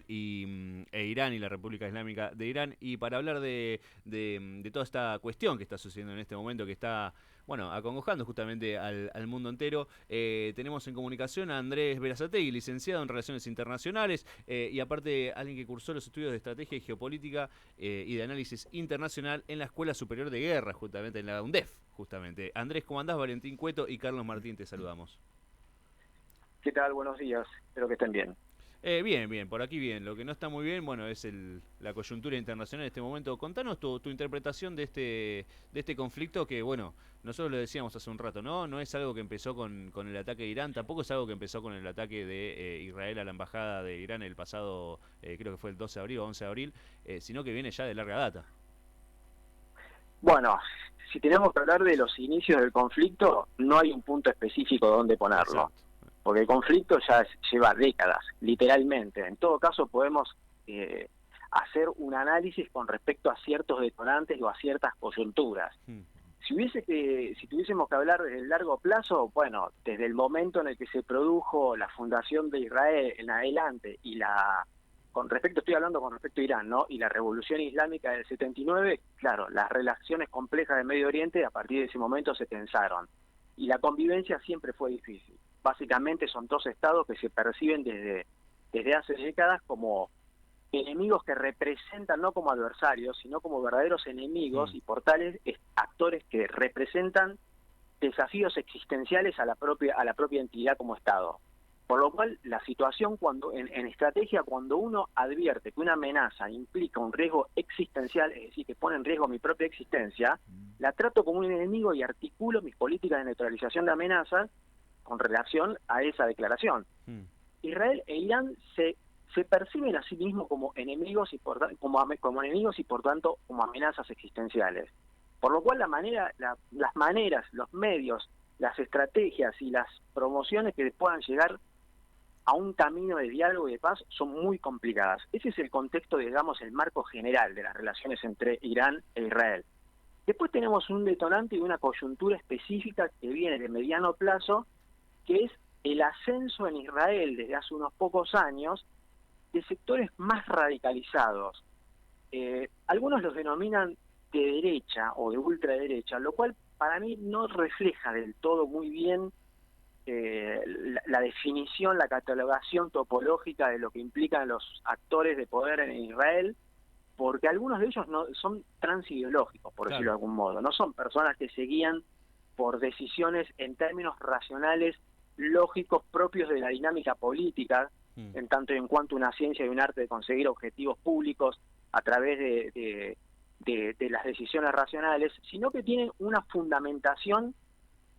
e Irán y la República Islámica de Irán. Y para hablar de toda esta cuestión que está sucediendo en este momento, que está, bueno, acongojando justamente al mundo entero, tenemos en comunicación a Andrés Berazategui, licenciado en Relaciones Internacionales y aparte alguien que cursó los estudios de Estrategia y Geopolítica y de Análisis Internacional en la Escuela Superior de Guerra, justamente en la UNDEF, justamente. Andrés, ¿cómo andás? Valentín Cueto y Carlos Martín, te saludamos. ¿Qué tal? Buenos días. Espero que estén bien. Bien, bien, por aquí bien. Lo que no está muy bien, bueno, es la coyuntura internacional en este momento. Contanos tu interpretación de este conflicto que, bueno, nosotros lo decíamos hace un rato, ¿no? No es algo que empezó con el ataque de Irán, tampoco es algo que empezó con el ataque de Israel a la embajada de Irán el pasado, creo que fue el 12 de abril o 11 de abril, sino que viene ya de larga data. Bueno, si tenemos que hablar de los inicios del conflicto, no hay un punto específico donde ponerlo, Exacto. porque el conflicto ya lleva décadas, literalmente. En todo caso, podemos hacer un análisis con respecto a ciertos detonantes o a ciertas coyunturas. Hmm. Si tuviésemos que hablar del largo plazo, bueno, desde el momento en el que se produjo la fundación de Israel en adelante y estoy hablando con respecto a Irán, ¿no? Y la revolución islámica del 79, claro, las relaciones complejas del Medio Oriente a partir de ese momento se tensaron. Y la convivencia siempre fue difícil. Básicamente son dos estados que se perciben desde hace décadas como enemigos que representan no como adversarios, sino como verdaderos Hmm. enemigos y por tales actores que representan desafíos existenciales a la propia entidad como Estado. Por lo cual, la situación en estrategia, cuando uno advierte que una amenaza implica un riesgo existencial, es decir, que pone en riesgo mi propia existencia, la trato como un enemigo y articulo mis políticas de neutralización de amenazas con relación a esa declaración. Hmm. Israel e Irán se perciben a sí mismos como enemigos como enemigos y por tanto como amenazas existenciales. Por lo cual las maneras, los medios, las estrategias y las promociones que puedan llegar a un camino de diálogo y de paz son muy complicadas. Ese es el contexto, digamos, el marco general de las relaciones entre Irán e Israel. Después tenemos un detonante y una coyuntura específica que viene de mediano plazo, que es el ascenso en Israel desde hace unos pocos años de sectores más radicalizados. Algunos los denominan de derecha o de ultraderecha, lo cual para mí no refleja del todo muy bien la definición, la catalogación topológica de lo que implican los actores de poder en Israel, porque algunos de ellos no son transideológicos, por decirlo Claro. de algún modo, no son personas que se guían por decisiones en términos racionales, lógicos, propios de la dinámica política, Hmm. en tanto y en cuanto una ciencia y un arte de conseguir objetivos públicos a través de las decisiones racionales, sino que tienen una fundamentación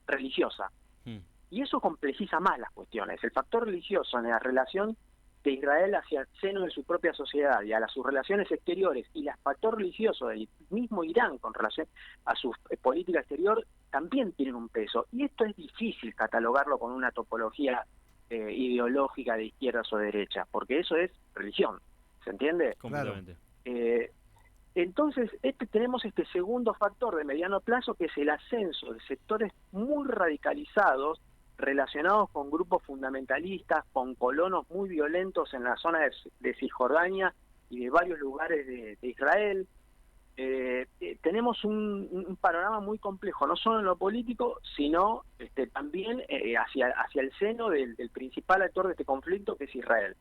religiosa. Hmm. Y eso complejiza más las cuestiones. El factor religioso en la relación de Israel hacia el seno de su propia sociedad y a sus relaciones exteriores, y el factor religioso del mismo Irán con relación a su política exterior, también tienen un peso. Y esto es difícil catalogarlo con una topología ideológica de izquierdas o derechas, porque eso es religión, ¿se entiende? Claro. Completamente. Eh, entonces, tenemos este segundo factor de mediano plazo, que es el ascenso de sectores muy radicalizados, relacionados con grupos fundamentalistas, con colonos muy violentos en la zona de Cisjordania y de varios lugares de Israel. Tenemos un panorama muy complejo, no solo en lo político, sino también hacia el seno del principal actor de este conflicto, que es Israel.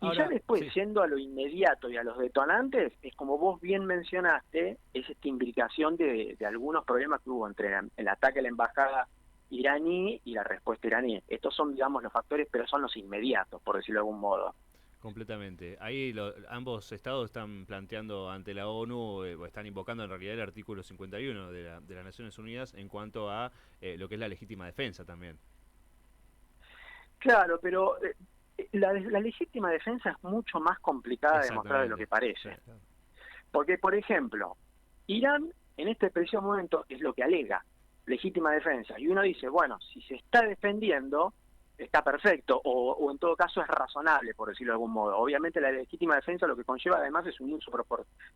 Y ya Ahora, después, sí. yendo a lo inmediato y a los detonantes, es como vos bien mencionaste, es esta imbricación de algunos problemas que hubo entre el ataque a la embajada iraní y la respuesta iraní. Estos son, digamos, los factores, pero son los inmediatos, por decirlo de algún modo. Completamente. Ahí ambos estados están planteando ante la ONU, o están invocando en realidad el artículo 51 de las Naciones Unidas en cuanto a lo que es la legítima defensa también. Claro, pero la legítima defensa es mucho más complicada de demostrar de lo Exactamente. que Sí. parece. Porque, por ejemplo, Irán en este preciso momento es lo que alega, legítima defensa. Y uno dice, bueno, si se está defendiendo, está perfecto, o en todo caso es razonable, por decirlo de algún modo. Obviamente la legítima defensa lo que conlleva además es un uso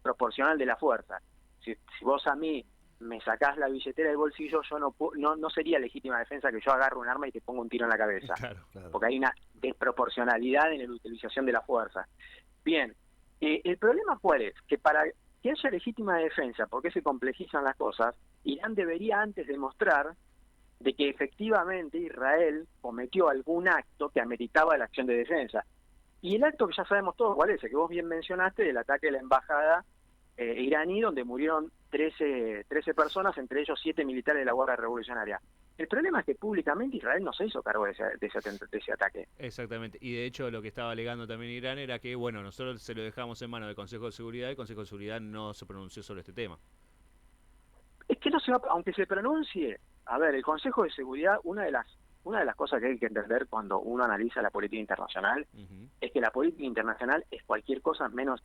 proporcional de la fuerza. Si vos a mí me sacás la billetera del bolsillo, yo no sería legítima defensa que yo agarre un arma y te ponga un tiro en la cabeza, Claro. Claro. porque hay una desproporcionalidad en la utilización de la fuerza. Bien, el problema cuál es, que para que haya legítima defensa, porque se complejizan las cosas, Irán debería antes demostrar de que efectivamente Israel cometió algún acto que ameritaba la acción de defensa. Y el acto que ya sabemos todos cuál es, el que vos bien mencionaste, del ataque a la embajada iraní, donde murieron 13 personas, entre ellos 7 militares de la Guardia Revolucionaria. El problema es que públicamente Israel no se hizo cargo de ese ataque. Exactamente. Y de hecho lo que estaba alegando también Irán era que, bueno, nosotros se lo dejamos en manos del Consejo de Seguridad y el Consejo de Seguridad no se pronunció sobre este tema. Es que no se va, aunque se pronuncie, a ver, el Consejo de Seguridad, una de las cosas que hay que entender cuando uno analiza la política internacional Ujú. es que la política internacional es cualquier cosa menos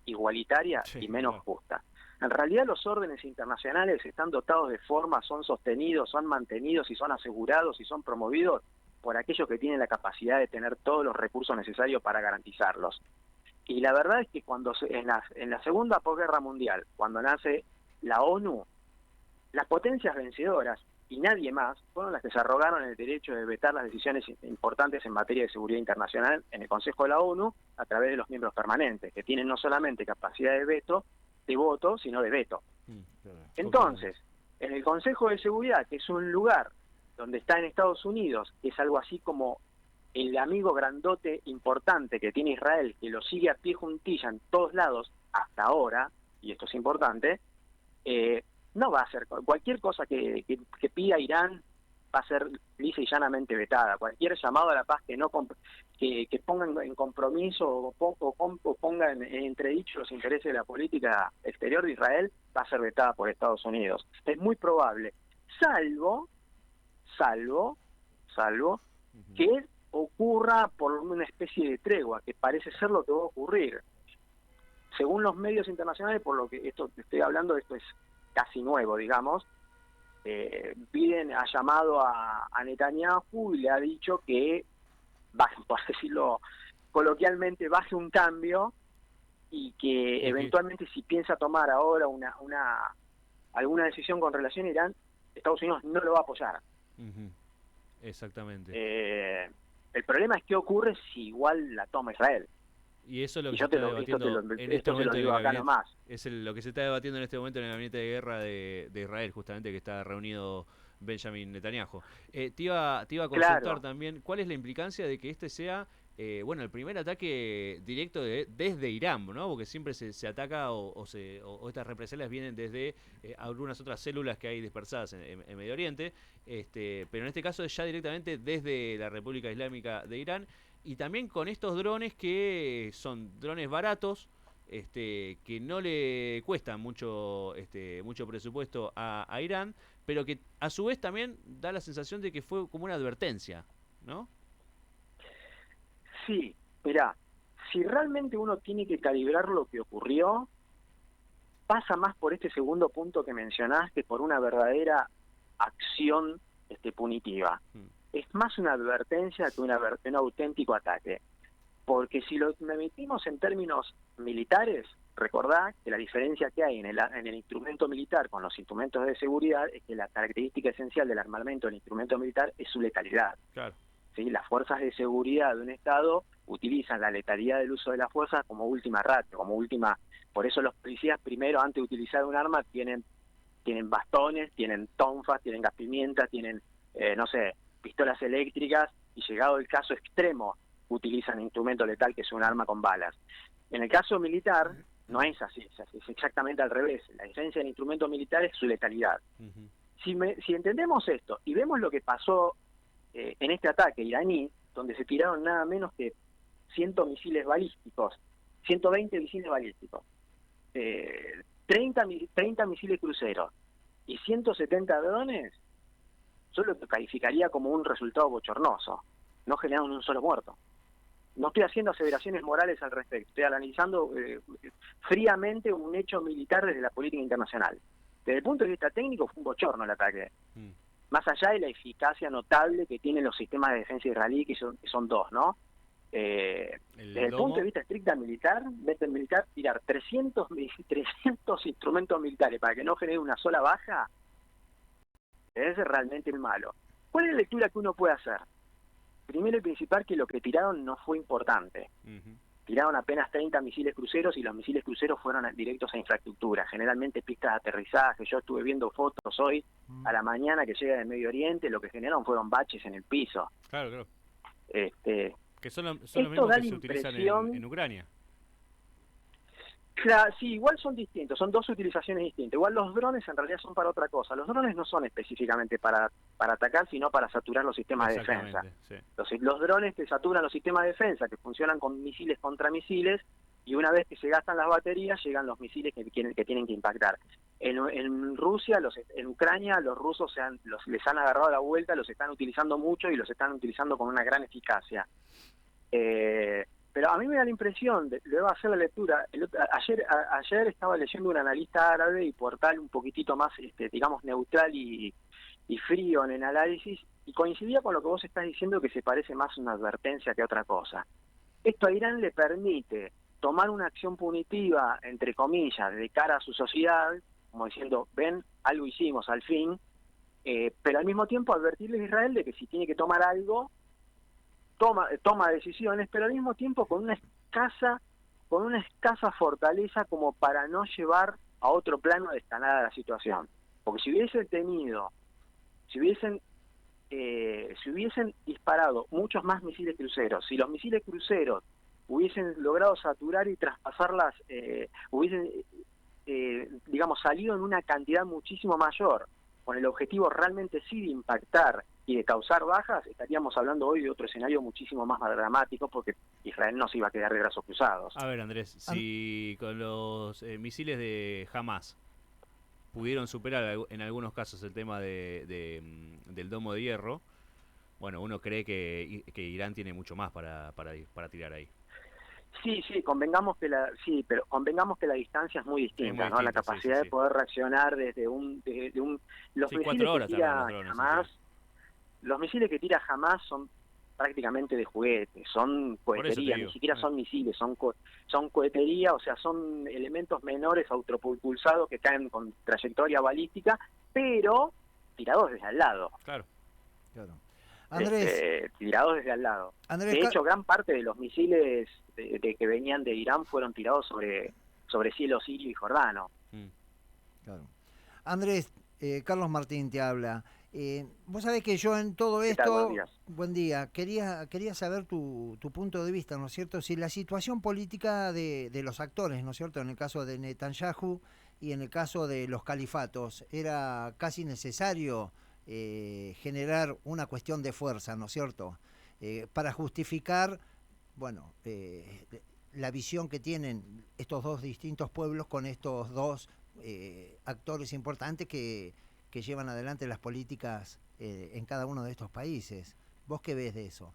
igualitaria Sí, y menos claro. justa. En realidad los órdenes internacionales están dotados de forma, son sostenidos, son mantenidos y son asegurados y son promovidos por aquellos que tienen la capacidad de tener todos los recursos necesarios para garantizarlos. Y la verdad es que cuando en la Segunda Posguerra Mundial, cuando nace la ONU, las potencias vencedoras y nadie más fueron las que se arrogaron el derecho de vetar las decisiones importantes en materia de seguridad internacional en el Consejo de la ONU a través de los miembros permanentes, que tienen no solamente capacidad de voto, sino de veto. Claro, completamente. Entonces, en el Consejo de Seguridad, que es un lugar donde está en Estados Unidos, que es algo así como el amigo grandote importante que tiene Israel, que lo sigue a pie juntilla en todos lados hasta ahora, y esto es importante, no va a ser, cualquier cosa que pida Irán va a ser lisa y llanamente vetada. Cualquier llamado a la paz que no que ponga en compromiso o ponga en entredicho los intereses de la política exterior de Israel va a ser vetada por Estados Unidos. Es muy probable, salvo, salvo, salvo Ujú. que ocurra por una especie de tregua, que parece ser lo que va a ocurrir. Según los medios internacionales, por lo que esto estoy hablando, esto es casi nuevo, digamos, Biden ha llamado a Netanyahu y le ha dicho que, baje, por decirlo coloquialmente, baje un cambio y que Y que, eventualmente si piensa tomar ahora alguna decisión con relación a Irán, Estados Unidos no lo va a apoyar. ujú, exactamente. Eh, el problema es qué ocurre si igual la toma Israel. Y eso es lo Y que se yo está debatiendo en este esto te lo momento en el digo acá gabinete. nomás. Lo que se está debatiendo en este momento en el gabinete de guerra de Israel, justamente que está reunido Benjamin Netanyahu. Te iba a consultar Claro, también, ¿cuál es la implicancia de que este sea, bueno, el primer ataque directo desde Irán, ¿no? Porque siempre se ataca o estas represalias vienen desde algunas otras células que hay dispersadas en Medio Oriente, pero en este caso es ya directamente desde la República Islámica de Irán y también con estos drones que son drones baratos, que no le cuestan mucho presupuesto a Irán, pero que a su vez también da la sensación de que fue como una advertencia, ¿no? sí, mirá, si realmente uno tiene que calibrar lo que ocurrió, pasa más por este segundo punto que mencionaste, por una verdadera acción punitiva. Mm. Es más una advertencia que un auténtico ataque. Porque si lo metimos en términos militares, recordá que la diferencia que hay en el instrumento militar con los instrumentos de seguridad es que la característica esencial del armamento del instrumento militar es su letalidad. Claro. ¿Sí? Las fuerzas de seguridad de un Estado utilizan la letalidad del uso de las fuerzas como última ratio, como última. Por eso los policías primero, antes de utilizar un arma, tienen bastones, tienen tonfas, tienen gas pimienta, tienen, no sé, pistolas eléctricas y llegado el caso extremo utilizan instrumento letal que es un arma con balas. En el caso militar no es así, es exactamente al revés. La diferencia del instrumento militar es su letalidad. Ujú. Si entendemos esto y vemos lo que pasó en este ataque iraní, donde se tiraron nada menos que 100 misiles balísticos, 120 misiles balísticos, 30 misiles cruceros y 170 drones, yo lo calificaría como un resultado bochornoso. No generaron un solo muerto. No estoy haciendo aseveraciones morales al respecto, estoy analizando fríamente un hecho militar desde la política internacional. Desde el punto de vista técnico fue un bochorno el ataque. Mm. Más allá de la eficacia notable que tienen los sistemas de defensa israelí, que son dos, ¿no? Desde El el punto de domo. vista estricta militar, tirar 300 instrumentos militares para que no genere una sola baja, es realmente el malo. ¿Cuál es la lectura que uno puede hacer? Primero y principal, que lo que tiraron no fue importante. Ujú. tiraron apenas 30 misiles cruceros y los misiles cruceros fueron directos a infraestructura, generalmente pistas de aterrizaje. Yo estuve viendo fotos hoy a la mañana que llega del Medio Oriente, lo que generaron fueron baches en el piso. Claro, claro. Este, Que son los esto mismos da que la se utilizan impresión. en Ucrania. Claro, sí, igual son distintos, son dos utilizaciones distintas. Igual los drones en realidad son para otra cosa. Los drones no son específicamente para atacar, sino para saturar los sistemas de defensa. Sí. Los drones te saturan los sistemas de defensa, que funcionan con misiles contra misiles, y una vez que se gastan las baterías, llegan los misiles que tienen que impactar. En Rusia, en Ucrania, los rusos les han agarrado la vuelta, los están utilizando mucho y los están utilizando con una gran eficacia. Pero a mí me da la impresión, luego de hacer la lectura, ayer estaba leyendo un analista árabe y portal un poquitito más, digamos, neutral y frío en el análisis, y coincidía con lo que vos estás diciendo, que se parece más a una advertencia que a otra cosa. Esto a Irán le permite tomar una acción punitiva, entre comillas, de cara a su sociedad, como diciendo, ven, algo hicimos al fin, pero al mismo tiempo advertirle a Israel de que si tiene que tomar algo, toma decisiones, pero al mismo tiempo con una escasa fortaleza como para no llevar a otro plano de escalada la situación. Porque si hubiesen disparado muchos más misiles cruceros, si los misiles cruceros hubiesen logrado saturar y traspasarlas, hubiesen digamos, salido en una cantidad muchísimo mayor, con el objetivo realmente sí de impactar y de causar bajas, estaríamos hablando hoy de otro escenario muchísimo más dramático, porque Israel no se iba a quedar de brazos cruzados. A ver, Andrés, si con los misiles de Hamas pudieron superar en algunos casos el tema del domo de hierro, bueno, uno cree que Irán tiene mucho más para tirar ahí. Sí, convengamos que la distancia es muy distinta, ¿no? La capacidad de poder reaccionar desde un los misiles que tira Hamas, los misiles que tira Hamas son prácticamente de juguete, son cohetería, ni siquiera son misiles, son cohetería, o sea, son elementos menores autopropulsados que caen con trayectoria balística, pero tirados desde al lado. Claro. Andrés, tirados desde al lado. Andrés, de hecho, gran parte de los misiles que venían de Irán fueron tirados sobre cielo sirio y jordano. Claro. Andrés, Carlos Martín te habla. Vos sabés que yo en todo esto... Buen día. Quería saber tu punto de vista, ¿no es cierto? Si la situación política de los actores, ¿no es cierto? En el caso de Netanyahu y en el caso de los califatos, era casi necesario generar una cuestión de fuerza, ¿no es cierto? Para justificar, bueno, la visión que tienen estos dos distintos pueblos con estos dos actores importantes que llevan adelante las políticas en cada uno de estos países. ¿Vos qué ves de eso?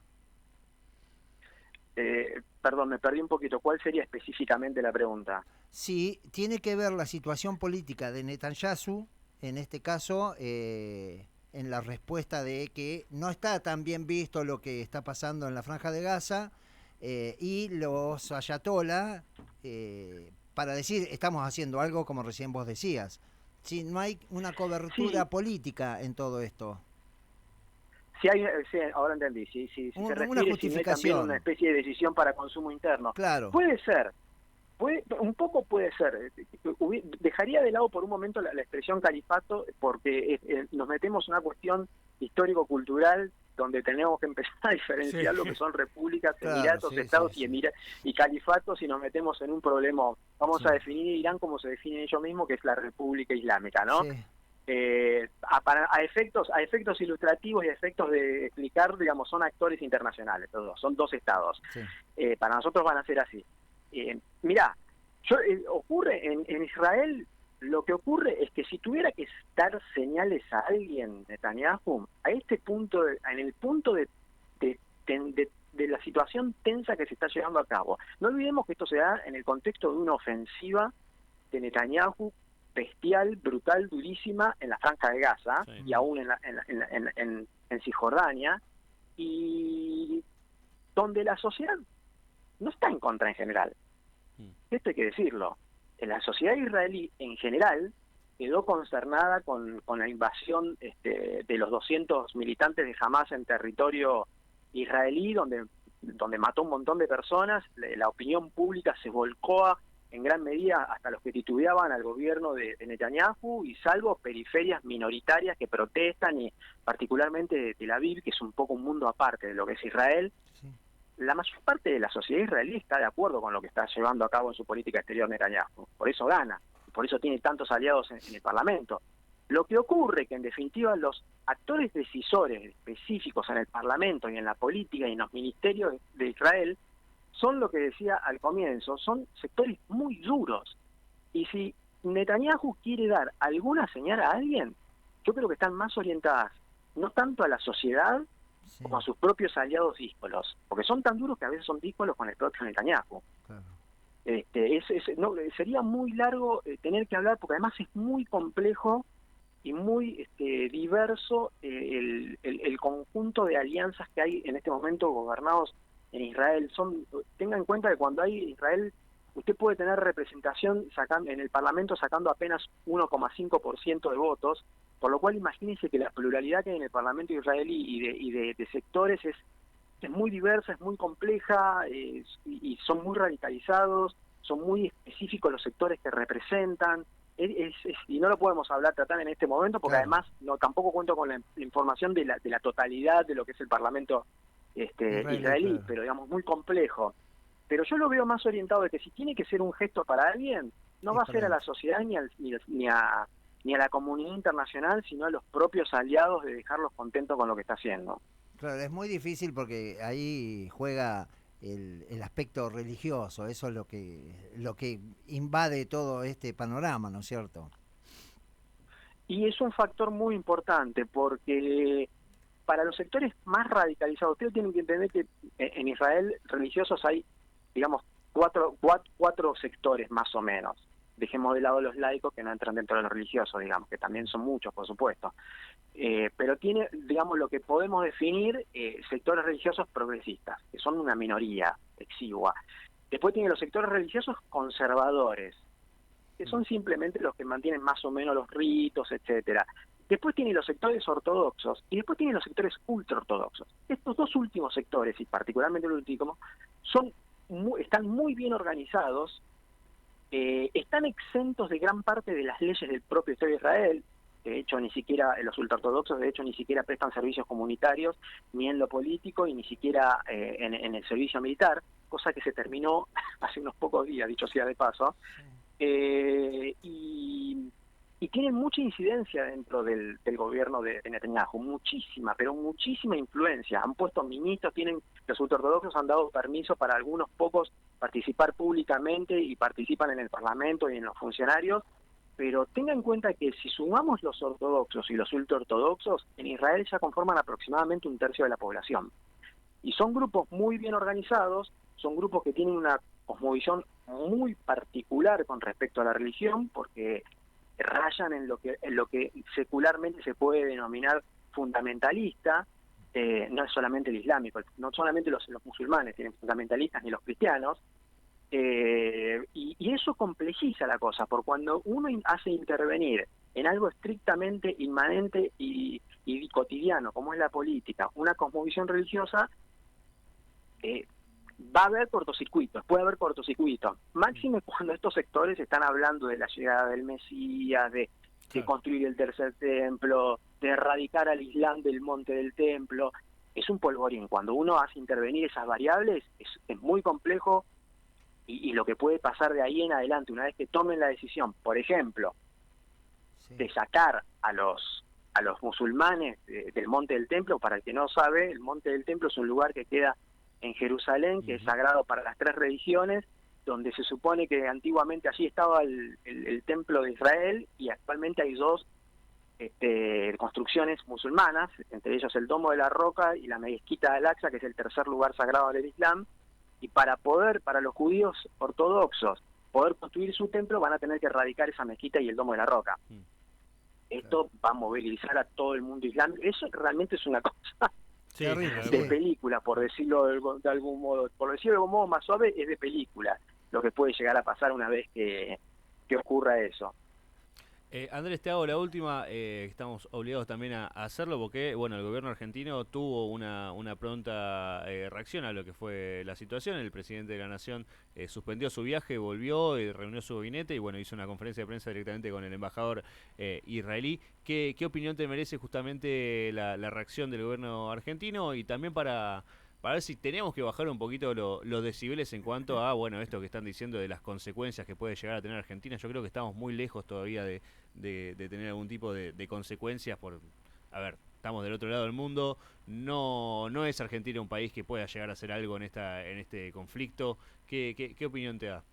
Perdón, me perdí un poquito. ¿Cuál sería específicamente la pregunta? Sí, tiene que ver la situación política de Netanyahu, en este caso, en la respuesta de que no está tan bien visto lo que está pasando en la Franja de Gaza, y los ayatolá, para decir, estamos haciendo algo como recién vos decías. Si no hay una cobertura política en todo esto. Sí, ahora entendí. Si se refiere, una justificación. Si no hay también una especie de decisión para consumo interno. Claro. Puede ser. Un poco puede ser. Dejaría de lado por un momento la expresión califato, porque nos metemos en una cuestión histórico-cultural donde tenemos que empezar a diferenciar lo que son repúblicas, emiratos, estados y califatos, y nos metemos en un problema. Vamos a definir Irán como se define ellos mismos, que es la república islámica, ¿no? A efectos ilustrativos y a efectos de explicar, digamos, son actores internacionales, los dos, son dos estados. Para nosotros van a ser así. Mirá, ocurre en Israel, lo que ocurre es que si tuviera que dar señales a alguien, Netanyahu, a este punto, en el punto de la situación tensa que se está llevando a cabo, no olvidemos que esto se da en el contexto de una ofensiva de Netanyahu bestial, brutal, durísima en la Franja de Gaza y aún en Cisjordania, y donde la sociedad no está en contra en general. Esto hay que decirlo. La sociedad israelí en general quedó consternada con la invasión de los 200 militantes de Hamas en territorio israelí, donde donde mató un montón de personas. La opinión pública se volcó en gran medida hasta los que titubeaban al gobierno de Netanyahu, y salvo periferias minoritarias que protestan, y particularmente de Tel Aviv, que es un poco un mundo aparte de lo que es Israel, sí, la mayor parte de la sociedad israelí está de acuerdo con lo que está llevando a cabo en su política exterior Netanyahu. Por eso gana, por eso tiene tantos aliados en el Parlamento. Lo que ocurre que en definitiva los actores decisores específicos en el Parlamento y en la política y en los ministerios de Israel son, lo que decía al comienzo, son sectores muy duros. Y si Netanyahu quiere dar alguna señal a alguien, yo creo que están más orientadas no tanto a la sociedad, sí, como a sus propios aliados díscolos, porque son tan duros que a veces son díscolos con el propio Netanyahu. Claro. No, sería muy largo tener que hablar, porque además es muy complejo y muy diverso el conjunto de alianzas que hay en este momento gobernados en Israel. Tenga en cuenta que cuando hay Israel, usted puede tener representación en el Parlamento sacando apenas 1,5% de votos, por lo cual imagínense que la pluralidad que hay en el Parlamento israelí y de sectores es muy diversa, es muy compleja, y son muy radicalizados, son muy específicos los sectores que representan. Y no lo podemos tratar en este momento, porque claro, además tampoco cuento con la información de la totalidad de lo que es el Parlamento israelí, claro, pero digamos muy complejo. Pero yo lo veo más orientado de que si tiene que ser un gesto para alguien, no va a ser a la sociedad ni a la comunidad internacional, sino a los propios aliados, de dejarlos contentos con lo que está haciendo. Claro, es muy difícil porque ahí juega el aspecto religioso, eso es lo que invade todo este panorama, ¿no es cierto? Y es un factor muy importante, porque para los sectores más radicalizados, ustedes tienen que entender que en Israel religiosos hay, digamos, cuatro sectores más o menos. Dejemos de lado los laicos, que no entran dentro de los religiosos, digamos, que también son muchos, por supuesto. Pero tiene, digamos, lo que podemos definir sectores religiosos progresistas, que son una minoría exigua. Después tiene los sectores religiosos conservadores, que son simplemente los que mantienen más o menos los ritos, etcétera. Después tiene los sectores ortodoxos y después tiene los sectores ultraortodoxos. Estos dos últimos sectores, y particularmente el último, están muy bien organizados, están exentos de gran parte de las leyes del propio Estado de Israel. De hecho, ni siquiera los ultraortodoxos, ni siquiera prestan servicios comunitarios, ni en lo político, y ni siquiera en el servicio militar, cosa que se terminó hace unos pocos días, dicho sea de paso. Y tienen mucha incidencia dentro del gobierno de Netanyahu, muchísima, pero muchísima influencia. Han puesto ministros, los ultraortodoxos han dado permiso para algunos pocos participar públicamente, y participan en el Parlamento y en los funcionarios. Pero tenga en cuenta que si sumamos los ortodoxos y los ultraortodoxos, en Israel ya conforman aproximadamente un tercio de la población. Y son grupos muy bien organizados, son grupos que tienen una cosmovisión muy particular con respecto a la religión, porque rayan en lo que secularmente se puede denominar fundamentalista. No es solamente el islámico, no solamente los musulmanes tienen fundamentalistas, ni los cristianos. Y eso complejiza la cosa, porque cuando uno hace intervenir en algo estrictamente inmanente y cotidiano, como es la política, una cosmovisión religiosa, va a haber cortocircuitos, puede haber cortocircuitos. Máxime cuando estos sectores están hablando de la llegada del Mesías, de construir el tercer templo, de erradicar al Islam del monte del templo. Es un polvorín. Cuando uno hace intervenir esas variables, es muy complejo. Y lo que puede pasar de ahí en adelante, una vez que tomen la decisión, por ejemplo, de sacar a los musulmanes del Monte del Templo. Para el que no sabe, el Monte del Templo es un lugar que queda en Jerusalén, que es sagrado para las tres religiones, donde se supone que antiguamente allí estaba el Templo de Israel, y actualmente hay dos construcciones musulmanas, entre ellos el Domo de la Roca y la Mezquita de Al-Aqsa, que es el tercer lugar sagrado del Islam. Y para los judíos ortodoxos poder construir su templo, van a tener que erradicar esa mezquita y el Domo de la Roca. Esto va a movilizar a todo el mundo islámico. Eso realmente es una cosa de película, por decirlo de algún modo. Por decirlo de algún modo más suave, es de película lo que puede llegar a pasar una vez que ocurra eso. Andrés, te hago la última, estamos obligados también a hacerlo porque, bueno, el gobierno argentino tuvo una pronta reacción a lo que fue la situación. El presidente de la Nación suspendió su viaje, volvió, reunió su gabinete y, bueno, hizo una conferencia de prensa directamente con el embajador israelí. ¿Qué opinión te merece justamente la reacción del gobierno argentino? Y también para ver si tenemos que bajar un poquito los decibeles en cuanto a, bueno, esto que están diciendo de las consecuencias que puede llegar a tener Argentina. Yo creo que estamos muy lejos todavía de tener algún tipo de consecuencias a ver, estamos del otro lado del mundo, no es Argentina un país que pueda llegar a hacer algo en este conflicto. ¿Qué opinión te da?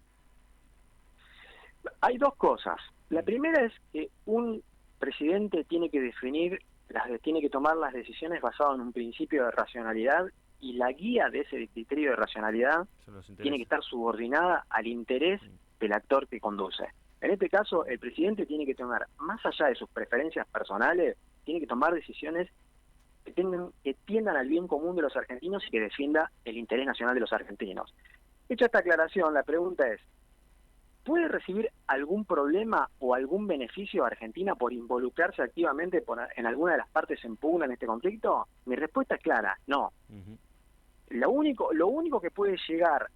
Hay dos cosas. La primera es que un presidente tiene que tiene que tomar las decisiones basado en un principio de racionalidad, y la guía de ese criterio de racionalidad tiene que estar subordinada al interés del actor que conduce. En este caso, el presidente tiene que tomar, más allá de sus preferencias personales, tiene que tomar decisiones que tiendan al bien común de los argentinos y que defienda el interés nacional de los argentinos. Hecha esta aclaración, la pregunta es, ¿puede recibir algún problema o algún beneficio a Argentina por involucrarse activamente en alguna de las partes en pugna en este conflicto? Mi respuesta es clara, no. Lo único que puede llegar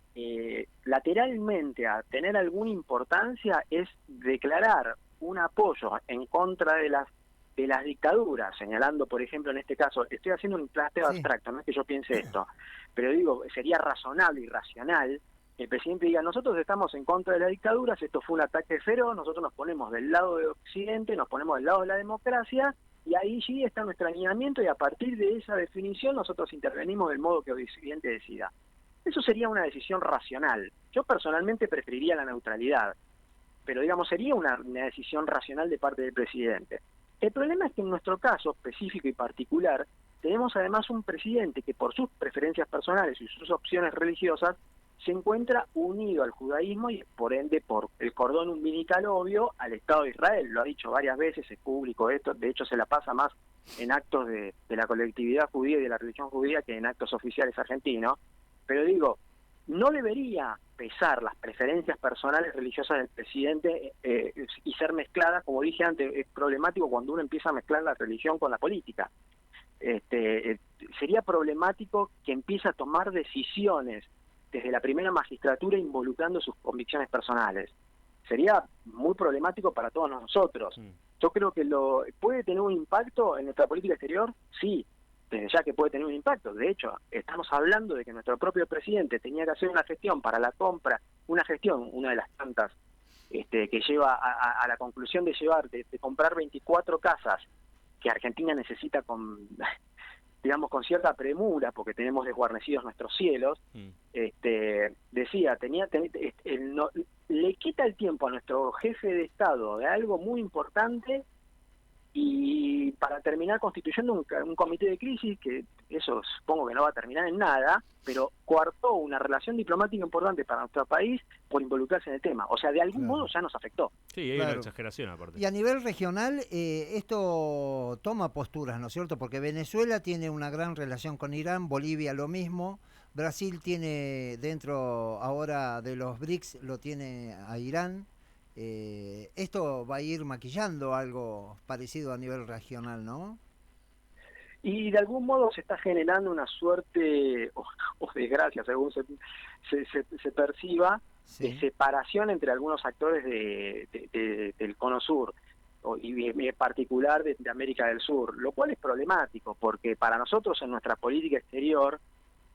lateralmente a tener alguna importancia es declarar un apoyo en contra de las dictaduras, señalando, por ejemplo, en este caso, estoy haciendo un planteo abstracto, no es que yo piense esto, pero digo, sería razonable y racional que el presidente diga, nosotros estamos en contra de las dictaduras, esto fue un ataque feroz, nosotros nos ponemos del lado de Occidente, nos ponemos del lado de la democracia, y ahí sí está nuestro alineamiento, y a partir de esa definición nosotros intervenimos del modo que Occidente decida. Eso sería una decisión racional. Yo personalmente preferiría la neutralidad, pero digamos sería una decisión racional de parte del presidente. El problema es que en nuestro caso específico y particular tenemos además un presidente que por sus preferencias personales y sus opciones religiosas se encuentra unido al judaísmo y por ende por el cordón umbilical obvio al Estado de Israel. Lo ha dicho varias veces, es público esto, de hecho se la pasa más en actos de la colectividad judía y de la religión judía que en actos oficiales argentinos. Pero digo, no debería pesar las preferencias personales religiosas del presidente y ser mezcladas, como dije antes, es problemático cuando uno empieza a mezclar la religión con la política. Sería problemático que empiece a tomar decisiones desde la primera magistratura involucrando sus convicciones personales. Sería muy problemático para todos nosotros. Yo creo que puede tener un impacto en nuestra política exterior, sí, desde ya que puede tener un impacto. De hecho, estamos hablando de que nuestro propio presidente tenía que hacer una gestión para la compra, una de las tantas que lleva a la conclusión de comprar 24 casas que Argentina necesita con cierta premura, porque tenemos desguarnecidos nuestros cielos. Decía, le quita el tiempo a nuestro jefe de Estado de algo muy importante, y para terminar constituyendo un comité de crisis, que eso supongo que no va a terminar en nada, pero coartó una relación diplomática importante para nuestro país por involucrarse en el tema. O sea, de algún modo ya nos afectó. Sí, hay una exageración aparte. Y a nivel regional, esto toma posturas, ¿no es cierto? Porque Venezuela tiene una gran relación con Irán, Bolivia lo mismo, Brasil tiene dentro ahora de los BRICS, lo tiene a Irán. Esto va a ir maquillando algo parecido a nivel regional, ¿no? Y de algún modo se está generando una suerte, o desgracia, según se perciba, de separación entre algunos actores del Cono Sur, y en particular de América del Sur, lo cual es problemático, porque para nosotros en nuestra política exterior,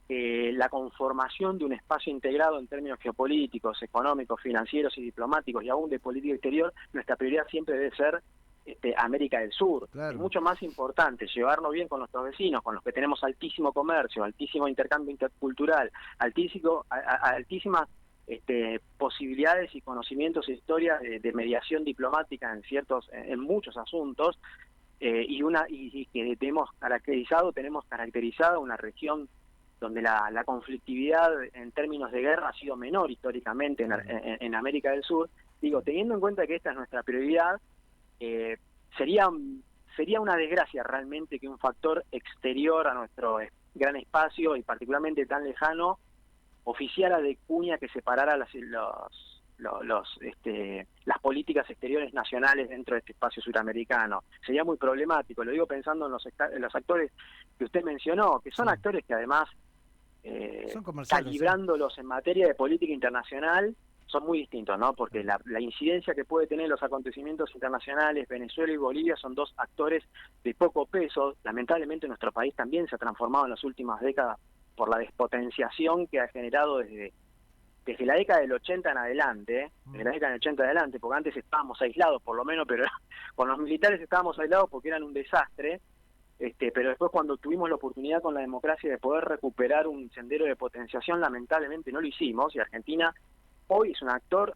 la conformación de un espacio integrado en términos geopolíticos, económicos, financieros y diplomáticos, y aún de política exterior, nuestra prioridad siempre debe ser América del Sur. Claro. Es mucho más importante llevarnos bien con nuestros vecinos, con los que tenemos altísimo comercio, altísimo intercambio intercultural, altísimas posibilidades y conocimientos e historias de mediación diplomática en muchos asuntos, y que tenemos caracterizado una región donde la conflictividad en términos de guerra ha sido menor históricamente en América del Sur. Digo, teniendo en cuenta que esta es nuestra prioridad, sería una desgracia realmente que un factor exterior a nuestro gran espacio, y particularmente tan lejano, oficiara de cuña que separara las políticas exteriores nacionales dentro de este espacio suramericano. Sería muy problemático, lo digo pensando en los actores que usted mencionó, que son actores que además, calibrándolos en materia de política internacional, son muy distintos, ¿no? Porque la incidencia que puede tener los acontecimientos internacionales, Venezuela y Bolivia son dos actores de poco peso. Lamentablemente nuestro país también se ha transformado en las últimas décadas por la despotenciación que ha generado desde la década del 80 en adelante, desde la década del 80 en adelante, porque antes estábamos aislados por lo menos, pero con los militares estábamos aislados porque eran un desastre, pero después cuando tuvimos la oportunidad con la democracia de poder recuperar un sendero de potenciación, lamentablemente no lo hicimos, y Argentina hoy es un actor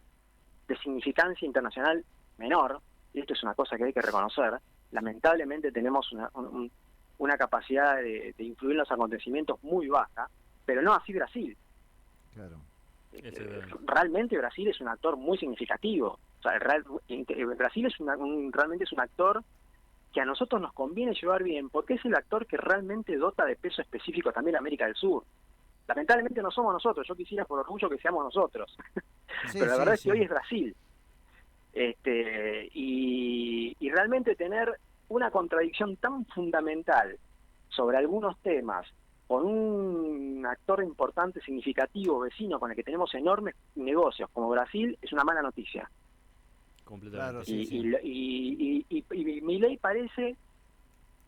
de significancia internacional menor, y esto es una cosa que hay que reconocer. Lamentablemente tenemos una capacidad de influir en los acontecimientos muy baja, pero no así Brasil. Claro. Realmente Brasil es un actor muy significativo. O sea, Brasil es realmente es un actor que a nosotros nos conviene llevar bien, porque es el actor que realmente dota de peso específico también a América del Sur. Lamentablemente no somos nosotros, yo quisiera por orgullo que seamos nosotros, pero la verdad es que hoy es Brasil. Y realmente tener una contradicción tan fundamental sobre algunos temas con un actor importante, significativo, vecino, con el que tenemos enormes negocios como Brasil, es una mala noticia. Completamente. Claro, y Milei parece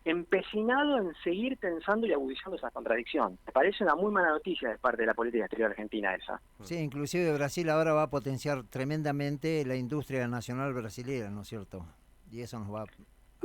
empecinado en seguir pensando y agudizando esa contradicción. Me parece una muy mala noticia de parte de la política exterior argentina esa. Sí, inclusive Brasil ahora va a potenciar tremendamente la industria nacional brasileña, ¿no es cierto? Y eso nos va a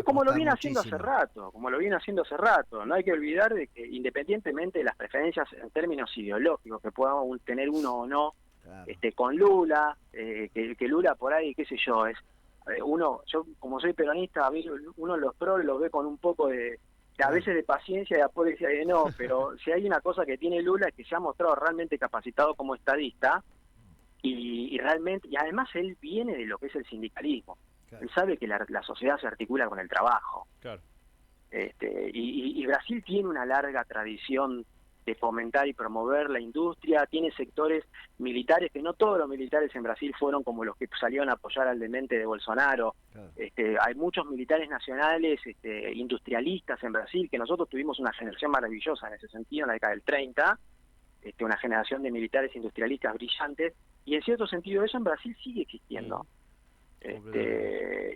como lo viene haciendo hace rato, no hay que olvidar de que independientemente de las preferencias en términos ideológicos que podamos tener uno o no, claro, con Lula, que Lula por ahí, qué sé yo, yo como soy peronista, a mí uno los pros los ve con un poco de a veces de paciencia y después decía no, pero si hay una cosa que tiene Lula es que se ha mostrado realmente capacitado como estadista y realmente, y además él viene de lo que es el sindicalismo. Claro. Él sabe que la sociedad se articula con el trabajo. Claro. Y Brasil tiene una larga tradición de fomentar y promover la industria, tiene sectores militares, que no todos los militares en Brasil fueron como los que salieron a apoyar al demente de Bolsonaro. Claro. Hay muchos militares nacionales, industrialistas en Brasil, que nosotros tuvimos una generación maravillosa en ese sentido, en la década del 30, una generación de militares industrialistas brillantes, y en cierto sentido eso en Brasil sigue existiendo.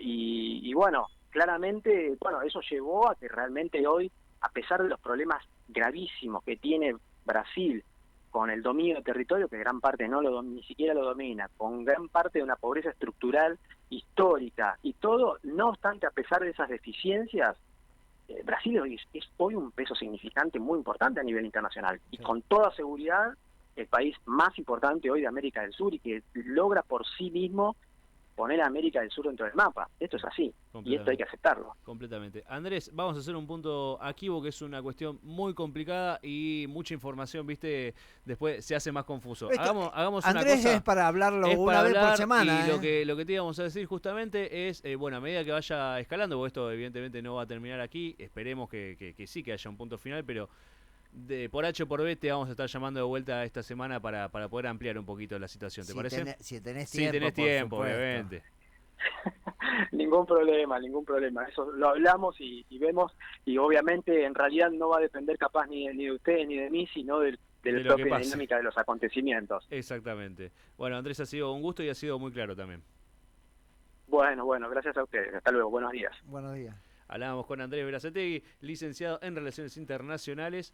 Y bueno, claramente, eso llevó a que realmente hoy, a pesar de los problemas gravísimos que tiene Brasil con el dominio del territorio, que gran parte ni siquiera lo domina, con gran parte de una pobreza estructural histórica y todo, no obstante, a pesar de esas deficiencias, Brasil es hoy un peso significante muy importante a nivel internacional y con toda seguridad el país más importante hoy de América del Sur y que logra por sí mismo poner a América del Sur dentro del mapa. Esto es así, y esto hay que aceptarlo. Completamente. Andrés, vamos a hacer un punto aquí, porque es una cuestión muy complicada y mucha información, viste, después se hace más confuso. Hagamos Andrés, una cosa. Es para hablarlo una vez por semana. Y lo que te íbamos a decir justamente es, a medida que vaya escalando, porque esto evidentemente no va a terminar aquí, esperemos que sí, que haya un punto final, pero por H o por B te vamos a estar llamando de vuelta esta semana para poder ampliar un poquito la situación, ¿te parece? Si tenés tiempo, obviamente. Ningún problema. Eso lo hablamos y vemos, y obviamente en realidad no va a depender capaz ni de ustedes ni de mí, sino de la propia dinámica de los acontecimientos. Exactamente. Bueno, Andrés, ha sido un gusto y ha sido muy claro también. Bueno, gracias a ustedes. Hasta luego, buenos días. Buenos días. Hablábamos con Andrés Berazategui, licenciado en Relaciones Internacionales,